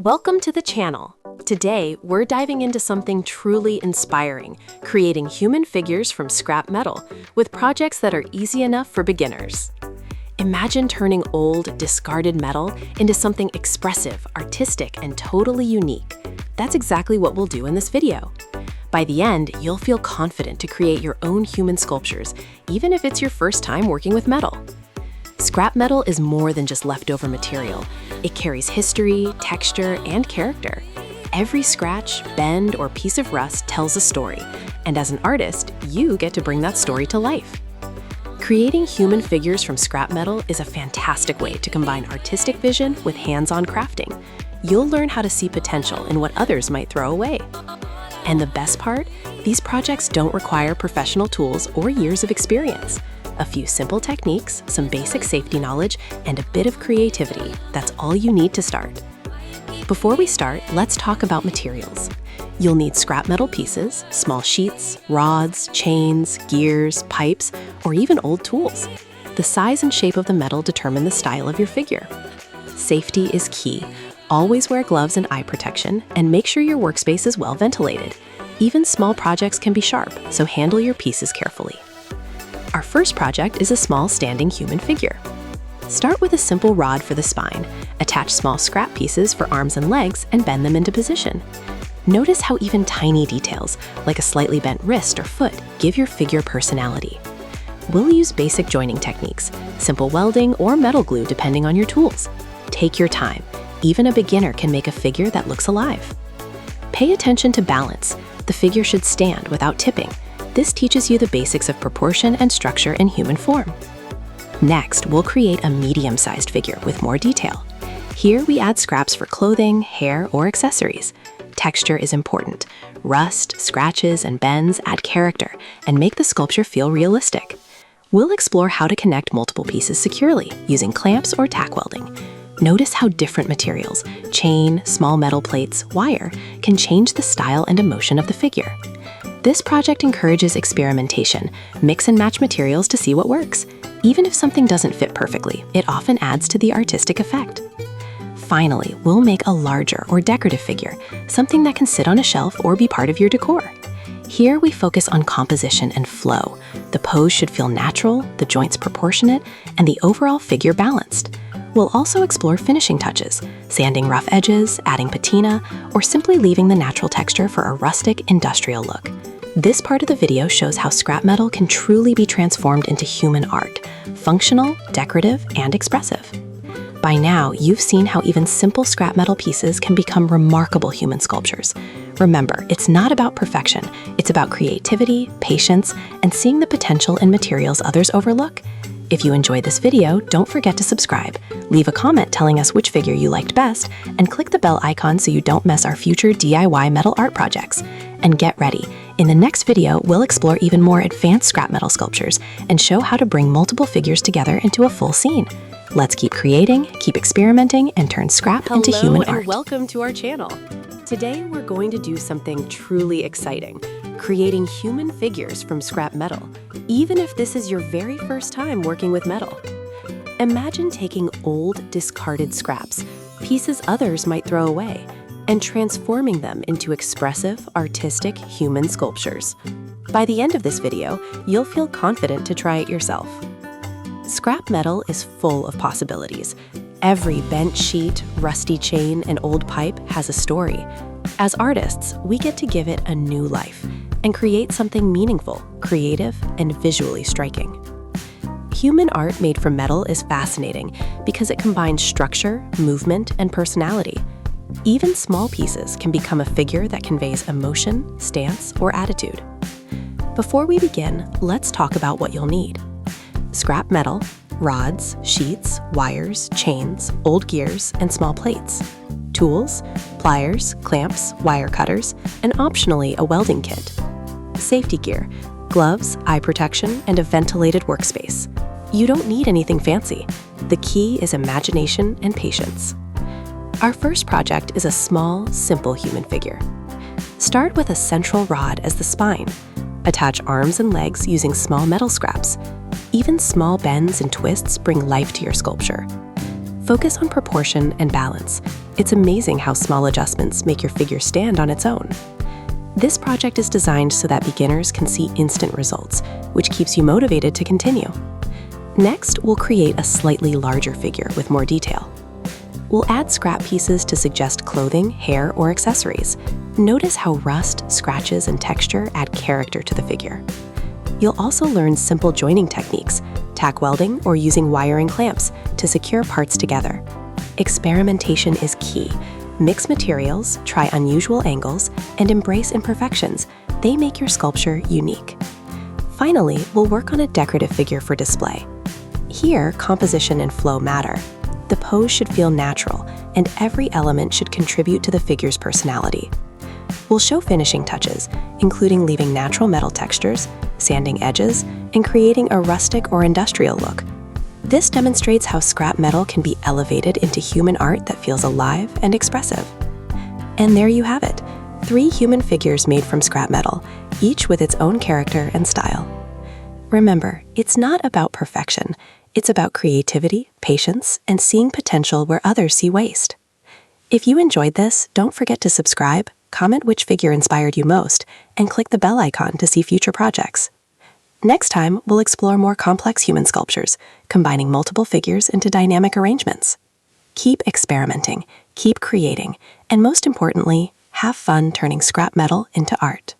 Welcome to the channel. Today, we're diving into something truly inspiring, creating human figures from scrap metal with projects that are easy enough for beginners. Imagine turning old, discarded metal into something expressive, artistic, and totally unique. That's exactly what we'll do in this video. By the end, you'll feel confident to create your own human sculptures, even if it's your first time working with metal. Scrap metal is more than just leftover material. It carries history, texture, and character. Every scratch, bend, or piece of rust tells a story, and as an artist, you get to bring that story to life. Creating human figures from scrap metal is a fantastic way to combine artistic vision with hands-on crafting. You'll learn how to see potential in what others might throw away. And the best part? These projects don't require professional tools or years of experience. A few simple techniques, some basic safety knowledge, and a bit of creativity. That's all you need to start. Before we start, let's talk about materials. You'll need scrap metal pieces, small sheets, rods, chains, gears, pipes, or even old tools. The size and shape of the metal determine the style of your figure. Safety is key. Always wear gloves and eye protection, and make sure your workspace is well ventilated. Even small projects can be sharp, so handle your pieces carefully. Our first project is a small standing human figure. Start with a simple rod for the spine, attach small scrap pieces for arms and legs, and bend them into position. Notice how even tiny details, like a slightly bent wrist or foot, give your figure personality. We'll use basic joining techniques, simple welding or metal glue depending on your tools. Take your time. Even a beginner can make a figure that looks alive. Pay attention to balance. The figure should stand without tipping. This teaches you the basics of proportion and structure in human form. Next, we'll create a medium-sized figure with more detail. Here, we add scraps for clothing, hair, or accessories. Texture is important. Rust, scratches, and bends add character and make the sculpture feel realistic. We'll explore how to connect multiple pieces securely using clamps or tack welding. Notice how different materials, chain, small metal plates, wire, can change the style and emotion of the figure. This project encourages experimentation. Mix and match materials to see what works. Even if something doesn't fit perfectly, it often adds to the artistic effect. Finally, we'll make a larger or decorative figure, something that can sit on a shelf or be part of your decor. Here we focus on composition and flow. The pose should feel natural, the joints proportionate, and the overall figure balanced. We'll also explore finishing touches, sanding rough edges, adding patina, or simply leaving the natural texture for a rustic, industrial look. This part of the video shows how scrap metal can truly be transformed into human art, functional, decorative, and expressive. By now, you've seen how even simple scrap metal pieces can become remarkable human sculptures. Remember, it's not about perfection. It's about creativity, patience, and seeing the potential in materials others overlook. If you enjoyed this video, don't forget to subscribe, leave a comment telling us which figure you liked best, and click the bell icon so you don't miss our future DIY metal art projects. And get ready. In the next video, we'll explore even more advanced scrap metal sculptures and show how to bring multiple figures together into a full scene. Let's keep creating, keep experimenting, and turn scrap into human art. Hello and welcome to our channel. Today, we're going to do something truly exciting, creating human figures from scrap metal, even if this is your very first time working with metal. Imagine taking old, discarded scraps, pieces others might throw away, and transforming them into expressive, artistic human sculptures. By the end of this video, you'll feel confident to try it yourself. Scrap metal is full of possibilities. Every bent sheet, rusty chain, and old pipe has a story. As artists, we get to give it a new life and create something meaningful, creative, and visually striking. Human art made from metal is fascinating because it combines structure, movement, and personality. Even small pieces can become a figure that conveys emotion, stance, or attitude. Before we begin, let's talk about what you'll need. Scrap metal, rods, sheets, wires, chains, old gears, and small plates. Tools, pliers, clamps, wire cutters, and optionally a welding kit. Safety gear, gloves, eye protection, and a ventilated workspace. You don't need anything fancy. The key is imagination and patience. Our first project is a small, simple human figure. Start with a central rod as the spine. Attach arms and legs using small metal scraps. Even small bends and twists bring life to your sculpture. Focus on proportion and balance. It's amazing how small adjustments make your figure stand on its own. This project is designed so that beginners can see instant results, which keeps you motivated to continue. Next, we'll create a slightly larger figure with more detail. We'll add scrap pieces to suggest clothing, hair, or accessories. Notice how rust, scratches, and texture add character to the figure. You'll also learn simple joining techniques, tack welding or using wire and clamps to secure parts together. Experimentation is key. Mix materials, try unusual angles, and embrace imperfections. They make your sculpture unique. Finally, we'll work on a decorative figure for display. Here, composition and flow matter. The pose should feel natural, and every element should contribute to the figure's personality. We'll show finishing touches, including leaving natural metal textures, sanding edges, and creating a rustic or industrial look. This demonstrates how scrap metal can be elevated into human art that feels alive and expressive. And there you have it, 3 human figures made from scrap metal, each with its own character and style. Remember, it's not about perfection. It's about creativity, patience, and seeing potential where others see waste. If you enjoyed this, don't forget to subscribe, comment which figure inspired you most, and click the bell icon to see future projects. Next time, we'll explore more complex human sculptures, combining multiple figures into dynamic arrangements. Keep experimenting, keep creating, and most importantly, have fun turning scrap metal into art.